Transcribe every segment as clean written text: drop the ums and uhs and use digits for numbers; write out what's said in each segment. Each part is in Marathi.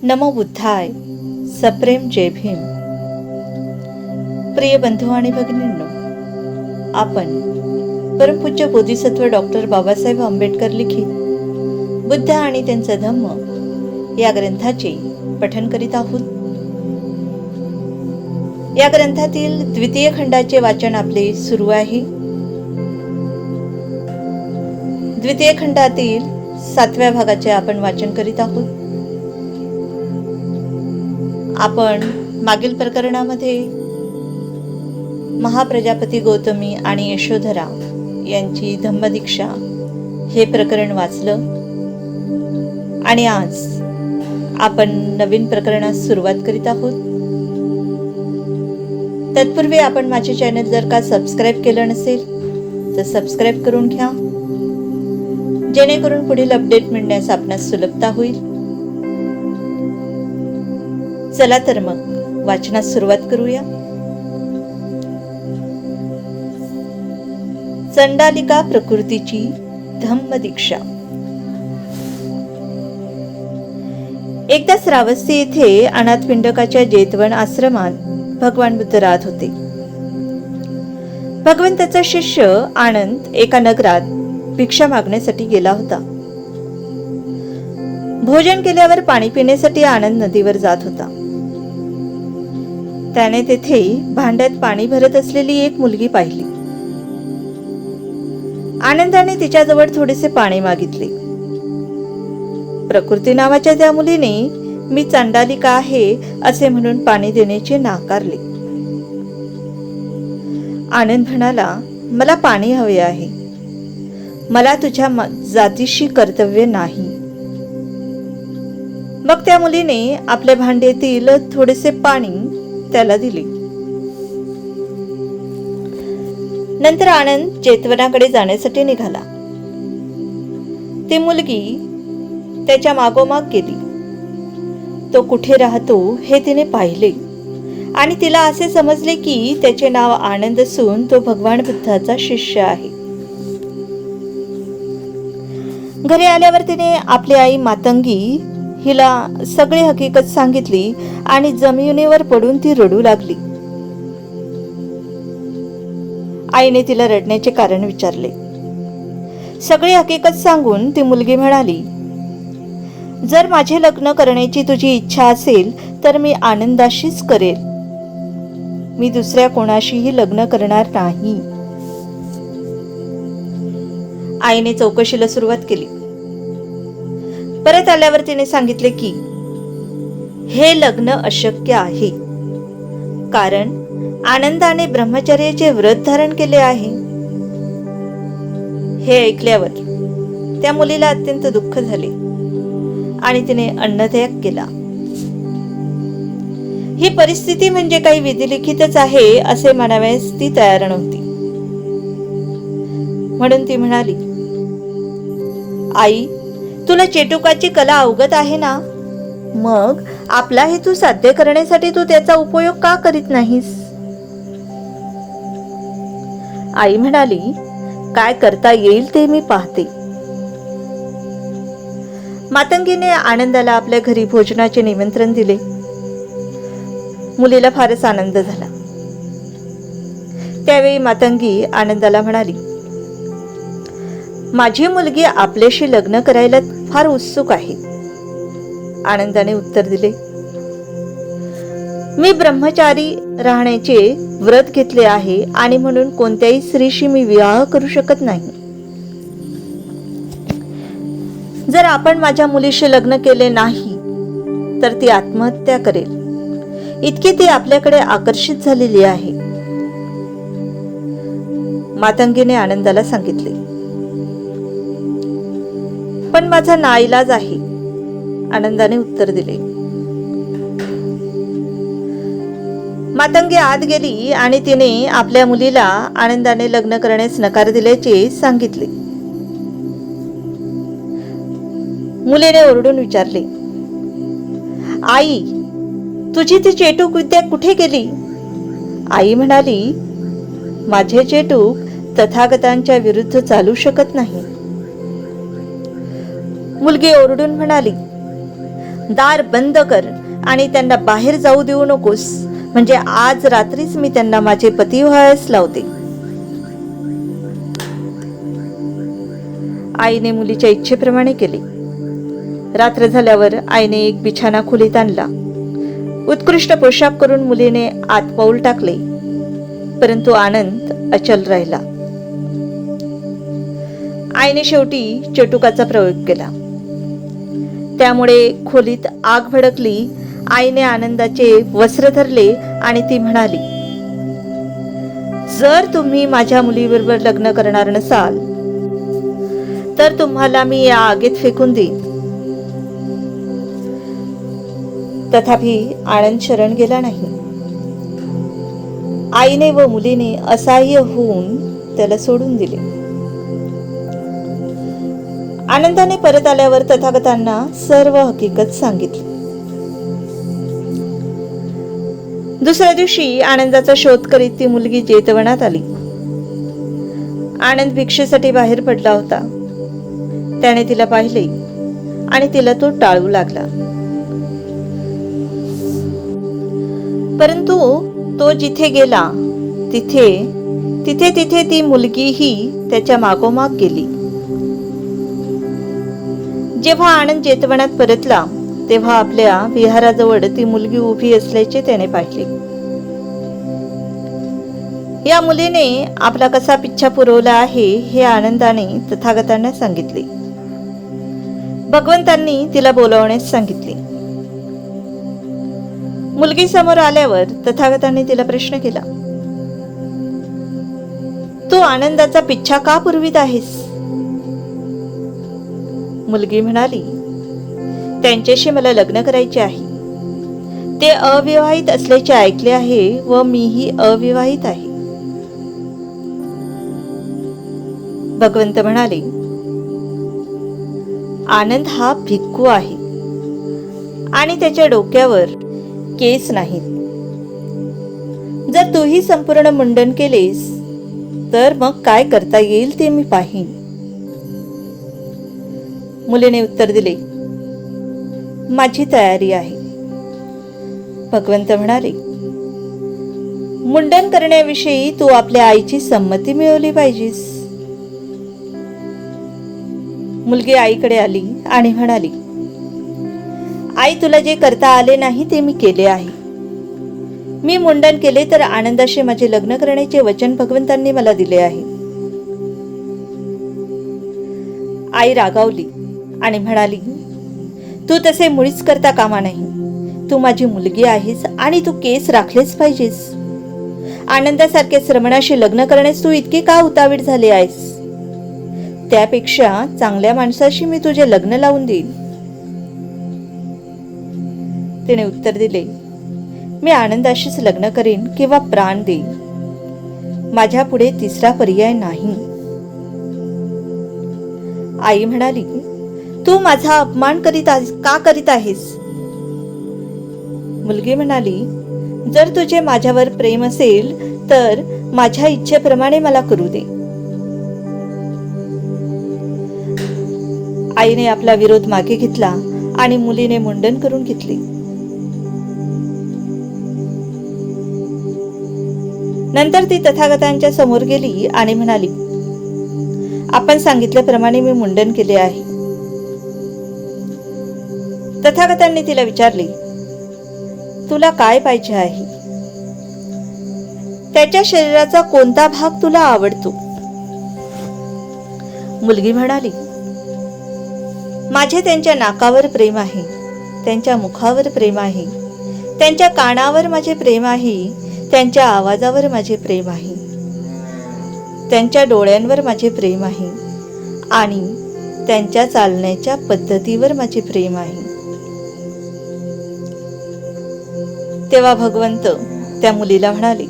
नमो बुद्धाय. सप्रेम जय भीम. प्रिय बंधू आणि भगिनींनो, आपण परमपूज्य बोधिसत्व डॉक्टर बाबासाहेब आंबेडकर लिखित बुद्ध आणि त्यांचा धम्म या ग्रंथाचे पठण करीत आहोत. या ग्रंथातील द्वितीय खंडाचे वाचन आपले सुरू आहे. द्वितीय खंडातील 7व्या भागाचे आपण वाचन करीत आहोत. आपण मागील प्रकरणामध्ये महाप्रजापती गौतमी आणि यशोधरा यांची धम्मदीक्षा हे प्रकरण वाचलं आणि आज आपण नवीन प्रकरणास सुरुवात करीत आहोत. तत्पूर्वी आपण माझे चॅनल जर का सबस्क्राईब केलं नसेल तर सबस्क्राईब करून घ्या, जेणेकरून पुढील अपडेट मिळण्यास आपणास सुलभता होईल. चला तर मग वाचनास सुरुवात करूया. चंडालिका प्रकृतीची धम्मदीक्षा. एकदा श्रावस्ती येथे अनाथपिंडकाच्या जेतवन आश्रमात भगवान बुद्ध राहत होते. भगवंताचा शिष्य आनंद एका नगरात भिक्षा मागण्यासाठी गेला होता. भोजन केल्यावर पाणी पिण्यासाठी आनंद नदीवर जात होता. त्याने तेथे भांड्यात पाणी भरत असलेली एक मुलगी पाहिली. आनंदाने तिच्याजवळ थोडेसे पाणी मागितले. प्रकृती नावाच्या त्या मुलीने मी चंडालिका आहे असे म्हणून पाणी देण्याचे नाकारले. आनंद म्हणाला, मला पाणी हवे आहे, मला तुझ्या जातीशी कर्तव्य नाही. मग त्या मुलीने आपल्या भांड्यातील थोडेसे पाणी त्याला दिले. नंतर आनंद जेतवनाकडे जाण्यासाठी निघाला. ती मुलगी त्याच्या मागोमाग गेली. तो कुठे राहतो हे तिने पाहिले आणि तिला असे समजले की त्याचे नाव आनंद असून तो भगवान बुद्धाचा शिष्य आहे. घरी आल्यावर तिने आपली आई मातंगी हिला सगळी हकीकत सांगितली आणि जमिनीवर पडून ती रडू लागली. आईने तिला रडण्याचे कारण विचारले. सगळी हकीकत सांगून ती मुलगी म्हणाली, जर माझे लग्न करण्याची तुझी इच्छा असेल तर मी आनंदाशीच करेल, मी दुसऱ्या कोणाशीही लग्न करणार नाही. आईने चौकशीला सुरुवात केली. परत आल्यावर तिने सांगितले की हे लग्न अशक्य आहे, कारण आनंदाने ब्रह्मचर्याचे व्रत धारण केले आहे. हे ऐकल्यावर त्या मुलीला अत्यंत दुःख झाले आणि तिने अन्नत्याग केला. ही परिस्थिती म्हणजे काही विधिलिखितच आहे असे मानावयास ती तयार नव्हती. म्हणून ती म्हणाली, आई, तुला चेटुकाची कला अवगत आहे ना, मग आपला हेतू साध्य करण्यासाठी तू त्याचा उपयोग का करीत नाहीस? आई म्हणाली, काय करता येईल ते मी पाहते. मातंगीने आनंदाला आपल्या घरी भोजनाचे निमंत्रण दिले. मुलीला फारच आनंद झाला. त्यावेळी मातंगी आनंदाला म्हणाली, माझी मुलगी आपल्याशी लग्न करायला फार उत्सुक आहे. आनंदाने उत्तर दिले, मी ब्रह्मचारी राहण्याचे व्रत घेतले आहे आणि म्हणून कोणत्याही स्त्रीशी मी विवाह करू शकत नाही. जर आपण माझ्या मुलीशी लग्न केले नाही तर ती आत्महत्या करेल, इतकी ती आपल्याकडे आकर्षित झालेली आहे. मातंगीने आनंदाला सांगितले, पण माझा नाईलाज आहे. आनंदाने उत्तर दिले. मातंगी आत गेली आणि तिने आपल्या मुलीला आनंदाने लग्न करण्यास नकार दिल्याचे सांगितले. मुलीने ओरडून विचारले, आई, तुझी ती चेटूक विद्या कुठे गेली? आई म्हणाली, माझे चेटूक तथागतांच्या विरुद्ध चालू शकत नाही. मुलगी ओरडून म्हणाली, दार बंद कर आणि त्यांना बाहेर जाऊ देऊ नकोस, म्हणजे आज रात्रीच मी त्यांना माझे पती व्हायस लावते. आईने मुलीच्या इच्छेप्रमाणे केले. रात्र झाल्यावर आईने एक बिछाना खोलीत आणला. उत्कृष्ट पोशाख करून मुलीने आत पाऊल टाकले, परंतु आनंद अचल राहिला. आईने शेवटी चटुकाचा प्रयोग केला. त्यामुळे खोलीत आग भडकली. आईने आनंदाचे वस्त्र धरले आणि ती म्हणाली, जर तुम्ही माझ्या मुलीबरोबर लग्न करणार नसाल तर तुम्हाला मी या आगीत फेकून देईन. तथापि आनंद शरण गेला नाही. आईने व मुलीने असहाय्य होऊन त्याला सोडून दिले. आनंदाने परत आल्यावर तथागतांना सर्व हकीकत सांगितली. दुसऱ्या दिवशी आनंदाचा शोध करीत ती मुलगी जेतवनात आली. आनंद भिक्षेसाठी बाहेर पडला होता. त्याने तिला पाहिले आणि तिला तो टाळू लागला. परंतु तो जिथे गेला तिथे तिथे तिथे ती मुलगीही त्याच्या मागोमाग गेली. जेव्हा आनंद जेतवनात परतला तेव्हा आपल्या विहाराजवळ ती मुलगी उभी असल्याचे त्याने पाहिले. या मुलीने आपला कसा पिच्छा पुरवला आहे हे आनंदाने तथागतांना सांगितले. भगवंतांनी तिला बोलावण्यास सांगितले. मुलगी समोर आल्यावर तथागतांनी तिला प्रश्न केला, तू आनंदाचा पिच्छा का पुरवीत आहेस? मुलगी म्हणाली, त्यांच्याशी मला लग्न करायचे आहे. ते अविवाहित असल्याचे ऐकले आहे व मीही अविवाहित आहे. भगवंत म्हणाले, आनंद हा भिक्खू आहे आणि त्याच्या डोक्यावर केस नाहीत. जर तूही संपूर्ण मुंडन केलेस तर मग काय करता येईल ते मी पाहीन. मुलीने उत्तर दिले, माझी तयारी आहे. भगवंत म्हणाले, मुंडन करण्याविषयी तू आपल्या आईची संमती मिळवली पाहिजेस. मुलगी आईकडे आली आणि म्हणाली, आई, तुला जे करता आले नाही ते मी केले आहे. मी मुंडन केले तर आनंदाशी माझे लग्न करण्याचे वचन भगवंतांनी मला दिले आहे. आई रागावली आणि म्हणाली, तू तसे मुळीच करता कामा नाही. तू माझी मुलगी आहेस आणि तू केस राखलेच पाहिजेस. आनंदासारख्या श्रमणाशी लग्न करण्यास तू इतके का उतावीळ झाले आहेस? त्यापेक्षा चांगल्या माणसाशी मी तुझे लग्न लावून देईन. तिने उत्तर दिले, मी आनंदाशीच लग्न करीन किंवा प्राण देईन. माझ्या पुढे तिसरा पर्याय नाही. आई म्हणाली, तू माझा अपमान का करीत आहेस? मुलगी म्हणाली, जर तुझे माझ्यावर प्रेम असेल तर माझ्या इच्छेप्रमाणे मला करू दे. आईने आपला विरोध मागे घेतला आणि मुलीने मुंडन करून घेतले. नंतर ती तथागतांच्या समोर गेली आणि म्हणाली, आपण सांगितल्याप्रमाणे मी मुंडन केले आहे. तथागतांनी तिला विचारले, तुला काय पाहिजे आहे? त्याच्या शरीराचा कोणता भाग तुला आवडतो? मुलगी म्हणाली, माझे त्यांच्या नाकावर प्रेम आहे, त्यांच्या मुखावर प्रेम आहे, त्यांच्या कानावर माझे प्रेम आहे, त्यांच्या आवाजावर माझे प्रेम आहे, त्यांच्या डोळ्यांवर माझे प्रेम आहे आणि त्यांच्या चालण्याच्या पद्धतीवर माझे प्रेम आहे. तेव्हा भगवंत त्या मुलीला म्हणाले,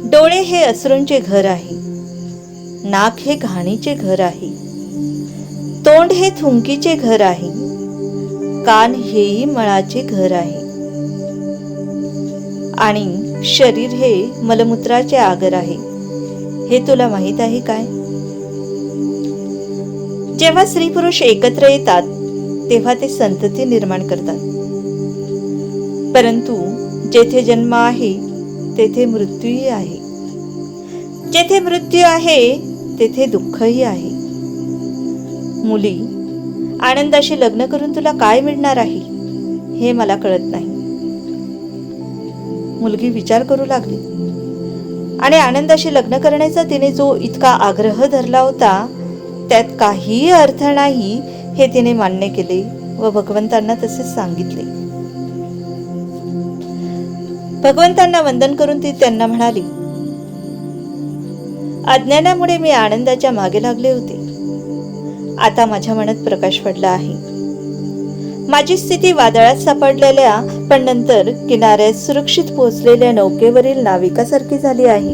डोळे हे अश्रूंचे घर आहे, नाक हे घाणीचे घर आहे, तोंड हे थुंकीचे घर आहे, कान हेही मळाचे घर आहे आणि शरीर हे मलमूत्राचे आगर आहे. हे तुला माहित आहे काय? जेव्हा स्त्री पुरुष एकत्र येतात तेव्हा ते संतती निर्माण करतात. परंतु जेथे जन्म आहे तेथे मृत्यूही आहे, जेथे मृत्यू आहे तेथे दुःखही आहे. मुली, आनंदाशी लग्न करून तुला काय मिळणार आहे हे मला कळत नाही. मुलगी विचार करू लागली आणि आनंदाशी लग्न करण्याचा तिने जो इतका आग्रह धरला होता त्यात काहीही अर्थ नाही हे तिने मान्य केले व भगवंतांना तसेच सांगितले. भगवंतांना वंदन करून ती त्यांना म्हणाली, अज्ञानामुळे मी आनंदाच्या मागे लागले होते. आता माझ्या मनात प्रकाश पडला आहे. माझी स्थिती वादळात सापडलेल्या पण नंतर किनाऱ्यात सुरक्षित पोहोचलेल्या नौकेवरील नाविकासारखी झाली आहे.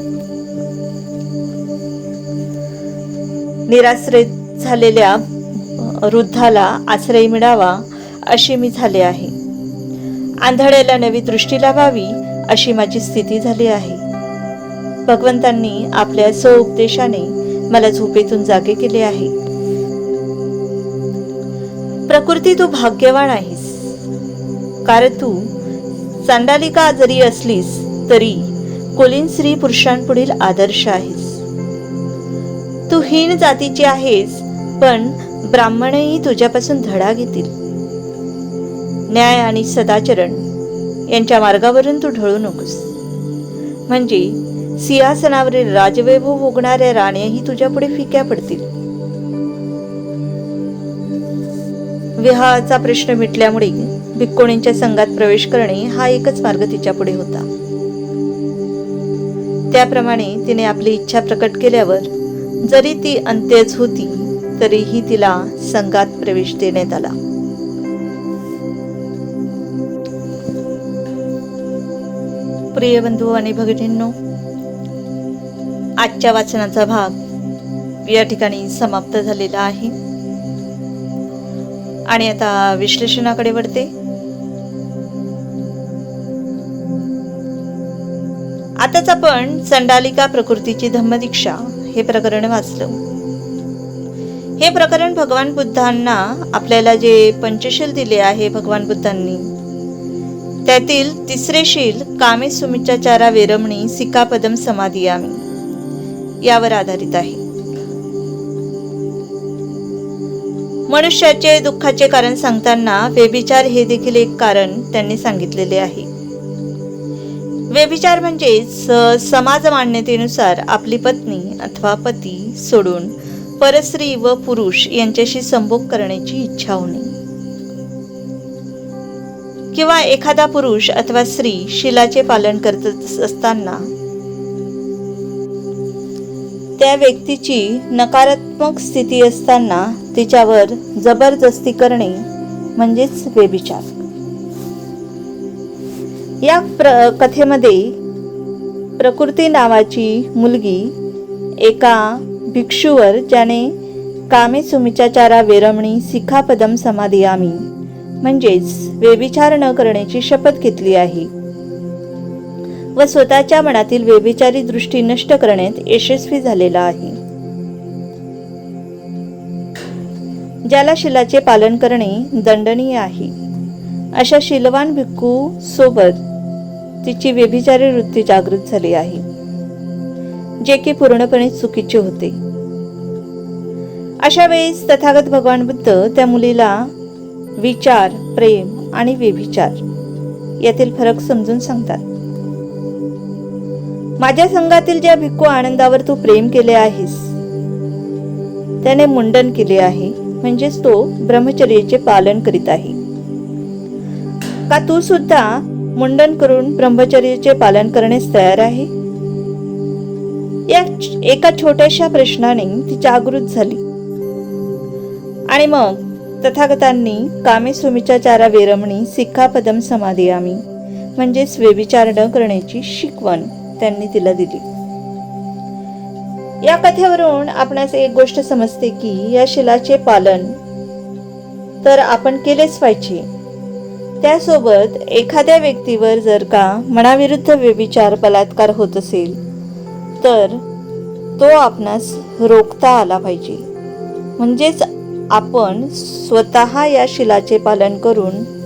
निराश्रित झालेल्या वृद्धाला आश्रय मिळावा अशी मी झाले आहे. आंधळ्याला नवी दृष्टी लावावी अशी माझी स्थिती झाली आहे. भगवंतांनी आपल्या स्वउपदेशाने मला झोपेतून जागे केले आहे. प्रकृती, तू भाग्यवान आहेस, कारण तू चांडालिका जरी असलीस तरी कुलीन स्त्री पुरुषांपुढील आदर्श आहेस. तू हीन जातीची आहेस, पण ब्राह्मणही तुझ्यापासून धडा घेतील. न्याय आणि सदाचरण यांच्या मार्गावरून तू ढळू नकोस, म्हणजे सिंहासनावरील राजवैभव भोगणाऱ्या राण्याही तुझ्या पुढे फिक्या पडतील. विवाहाचा प्रश्न मिटल्यामुळे भिक्खुणींच्या संघात प्रवेश करणे हा एकच मार्ग तिच्या पुढे होता. त्याप्रमाणे तिने आपली इच्छा प्रकट केल्यावर जरी ती अंत्यज होती तरीही तिला संघात प्रवेश देण्यात आला. प्रिय बंधू आणि भगिनींनो, आजच्या वाचनाचा भाग या ठिकाणी समाप्त झालेला आहे आणि आता विश्लेषणाकडे वळते. आताच आपण चंडालिका प्रकृतीची धम्मदीक्षा हे प्रकरण वाचलं. हे प्रकरण भगवान बुद्धांना आपल्याला जे पंचशील दिले आहे भगवान बुद्धांनी, त्यातील तिसरे शील कामे सुमिच्चाचारा वेरमणी सिक्कापदम समाधियामी यावर आधारित आहे. मनुष्याचे दुःखाचे कारण सांगताना व्यभिचार हे देखील एक कारण त्यांनी सांगितलेले आहे. व्यभिचार म्हणजे समाज मान्यतेनुसार आपली पत्नी अथवा पती सोडून परस्त्री व पुरुष यांच्याशी संभोग करण्याची इच्छा होणे, किंवा एखादा पुरुष अथवा स्त्री शीलाचे पालन करत असताना त्या व्यक्तीची नकारात्मक स्थिती असताना तिच्यावर जबरदस्ती करणे म्हणजेच व्यभिचार. या कथेमध्ये प्रकृती नावाची मुलगी एका भिक्षूवर, ज्याने कामे सुमिच्चाचारा वेरमणी सिक्खापदम समाधियामी म्हणजेच व्यभिचार न करण्याची शपथ घेतली आहे व स्वतःच्या मनातील व्यभिचारी दृष्टी नष्ट करण्यात यशस्वी झालेला आहे. ज्याला शीलाचे पालन करणे दंडनीय आहे अशा शीलवान भिक्खू सोबत तिची व्यभिचारी वृत्ती जागृत झाली आहे, जे की पूर्णपणे चुकीचे होते. अशा वेळेस तथागत भगवान बुद्ध त्या मुलीला विचार, प्रेम आणि व्यभिचार यातील फरक समजून सांगतात. माझ्या संघातील ज्या भिक्खू आनंदावर तू प्रेम केले आहेस त्याने मुंडन केले आहे, म्हणजेच तो ब्रह्मचर्याचे पालन करीत आहे. का तू सुद्धा मुंडन करून ब्रह्मचर्याचे पालन करण्यास तयार आहे? या एका छोट्याशा प्रश्नाने ती जागृत झाली आणि मग तथागतांनी कामे सुमिच्चाचारा वेरमणी सिक्खापदम समाधियामी म्हणजेच व्यभिचार न करण्याची शिकवण त्यांनी तिला दिली. या कथेवरून आपणास एक गोष्ट समजते की या शीलाचे पालन तर आपण केलेच पाहिजे. त्यासोबत एखाद्या व्यक्तीवर जर का मनाविरुद्ध व्यभिचार बलात्कार होत असेल तर तो आपणास रोखता आला पाहिजे, म्हणजेच आपण स्वतः या शिलाचे पालन करून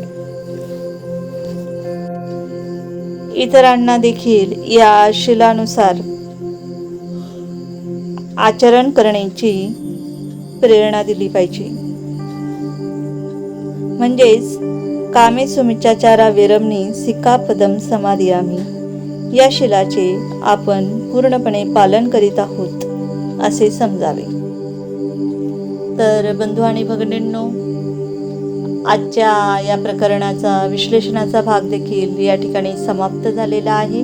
इतरांना देखील या शिलानुसार आचरण करण्याची प्रेरणा दिली पाहिजे. म्हणजेच कामे सुमिच्चाचारा विरमणी सिक्कापदं समादियामि या शिलाचे आपण पूर्णपणे पालन करीत आहोत असे समजावे. तर बंधू आणि भगिनींनो, आजच्या या प्रकरणाचा विश्लेषणाचा भाग देखील या ठिकाणी समाप्त झालेला आहे.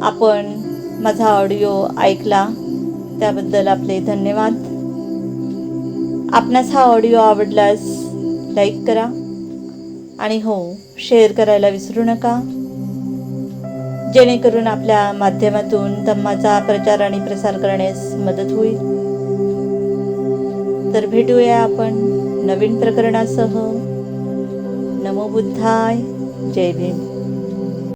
आपण माझा ऑडिओ ऐकला त्याबद्दल आपले धन्यवाद. आपणास हा ऑडिओ आवडल्यास लाईक करा आणि शेअर करायला विसरू नका, जेणेकरून आपल्या माध्यमातून धम्माचा प्रचार आणि प्रसार करण्यास मदत होईल. तर भेटूया आपण नवीन प्रकरणासह. नमो बुद्धाय. जय भीम.